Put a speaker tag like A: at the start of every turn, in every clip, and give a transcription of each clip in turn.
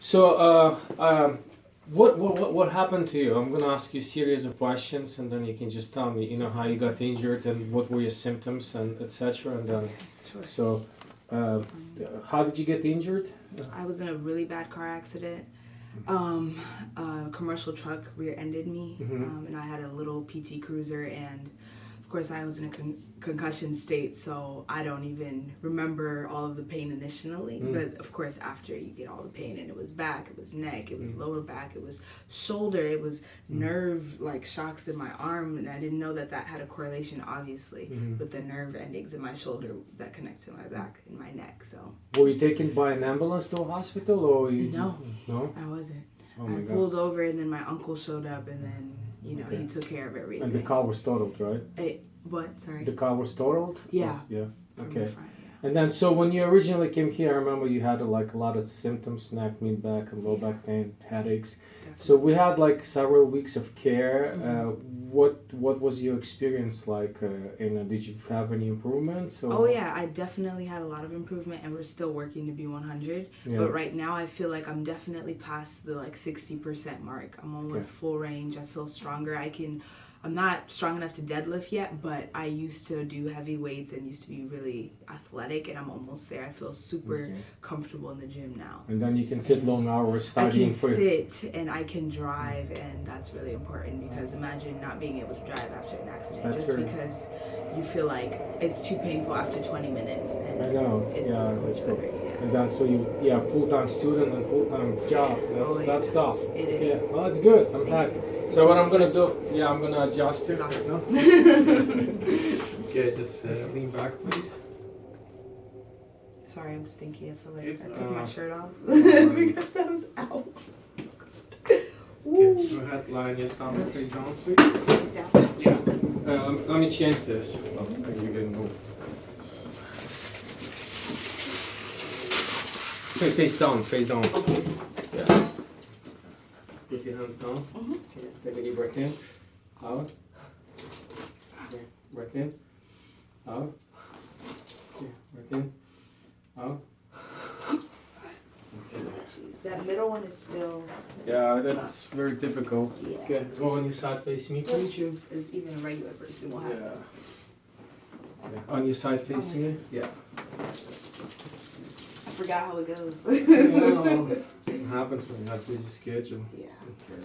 A: So, what happened to you? I'm gonna ask you a series of questions, and then you can just tell me, how you got injured and what were your symptoms and etc. And then,
B: Sure.
A: so, uh, how did you get injured?
B: I was in a really bad car accident. A commercial truck rear-ended me, and I had a little PT Cruiser, and of course I was in a concussion state, so I don't even remember all of the pain initially, but of course after you get all the pain, and it was back, it was neck, it was lower back, it was shoulder, it was nerve like shocks in my arm, and I didn't know that that had a correlation obviously with the nerve endings in my shoulder that connect to my back and my neck. So
A: Were you taken by an ambulance to a hospital, or you?
B: No, I wasn't.
A: Oh
B: I
A: my God.
B: pulled over, and then my uncle showed up, and then he took care of everything.
A: And the car was totaled, right?
B: What? Sorry.
A: The car was totaled?
B: Yeah.
A: Oh, yeah.
B: From
A: Okay.
B: the front, yeah.
A: And then, so when you originally came here, I remember you had like a lot of symptoms, neck, mid back, and low back pain, headaches.
B: Definitely.
A: So we had like several weeks of care. What was your experience like? Did you have any improvements? Or?
B: Oh yeah, I definitely had a lot of improvement, and we're still working to be 100.
A: Yeah.
B: But right now, I feel like I'm definitely past the 60% mark. I'm almost full range. I feel stronger. I'm not strong enough to deadlift yet, but I used to do heavy weights and used to be really athletic, and I'm almost there. I feel super comfortable in the gym now.
A: And then you can sit long hours
B: I
A: studying
B: can
A: for.
B: sit and I can drive, and that's really important, because imagine not being able to drive after an accident because you feel like it's too painful after 20 minutes. And
A: I know. That's tough. And then so you full-time student and full-time job. That's tough.
B: It is.
A: Yeah, well, that's good. I'm happy. So what I'm gonna do? I'm gonna adjust it.
B: Awesome.
A: Okay, just lean back, please.
B: Sorry, I'm stinky. I feel like
A: It's,
B: I took my shirt off
A: no
B: because I was out.
A: Okay, go ahead, lie on your stomach, face down, please.
B: Face down.
A: Yeah. Let me change this. Oh, you can move. Okay, face down, face down.
B: Okay.
A: Yeah. Put your hands down. Okay, take a deep breath in. Out. Okay, breath in. Out. Okay, breath in. Out. Okay.
B: Jeez, that middle one is still.
A: Yeah, that's very typical.
B: Yeah.
A: Okay, go on your side, face me,
B: That's
A: please.
B: true. Because even a regular person will have.
A: Yeah. On your side, facing me. Yeah.
B: I forgot how it goes.
A: It happens when you have busy schedule.
B: Yeah.
A: Okay.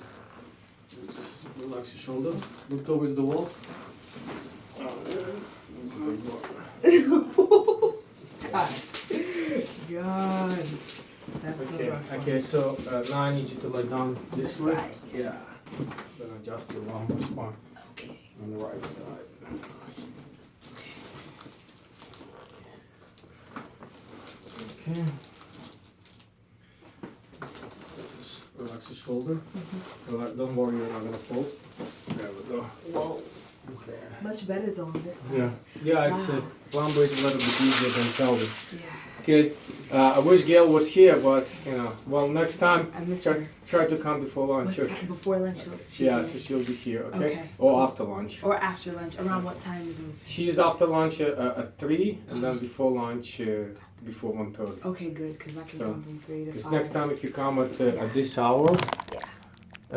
A: Just relax your shoulder. Look towards the wall.
B: God. That's
A: Okay.
B: a rough one.
A: Okay. So now I need you to lie down this way.
B: Side.
A: Yeah. Then adjust your lumbar spine
B: Okay.
A: on the right side. Okay. Just relax your shoulder. Don't worry, you're not gonna fall. There we go.
B: Whoa.
A: Okay.
B: Much better though on this side.
A: Yeah. Yeah, it's
B: Wow.
A: lumbar is a little bit easier than pelvis.
B: Yeah.
A: Okay. I wish Gail was here, but well, next time
B: I miss her.
A: try to come before lunch.
B: What time? Before lunch? She's
A: Yeah,
B: here.
A: so she'll be here. Okay.
B: Okay.
A: Or after lunch.
B: Or after lunch. Around what time is it?
A: She's after lunch at 3, and then before lunch before 1:30.
B: Okay, good, because I can
A: So,
B: come from 3 to 5.
A: Because next time if you come at this hour,